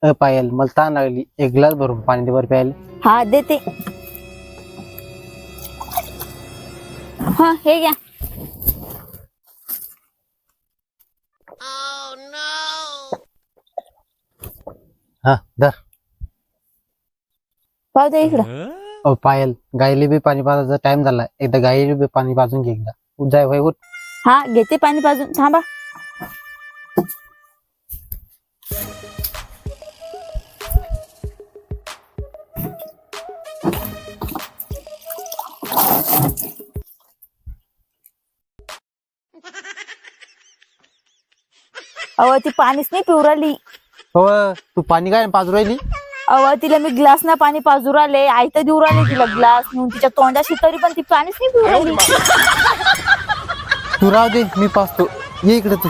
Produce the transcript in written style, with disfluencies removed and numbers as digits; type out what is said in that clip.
पायल मला ताण लागली, एक ग्लास भरून पाणी दे बरं प्यायला. हा देते. हा हे घ्या. हा धर. पाहू दे इकडं. पायल गाईला बी पाणी पाजायचा टाइम झाला, एकदा गाईला बी पाणी पाजून घे एकदा. जाय होय उठ. हा घेते पाणी पाजून, थांबा. अहो ती पाणीच नाही पिऊ राहिली. हो तू पाणी काय पाजू राहिली? अहो तिला मी ग्लास ना पाणी पाजू राहिले, आयत देऊ राहिले तिला ग्लास नेऊन तिच्या तोंडाशी, तरी पण ती पाणीच नाही पिऊ राहिली. तू राहू दे, मी पाजतो. ये इकडे तू.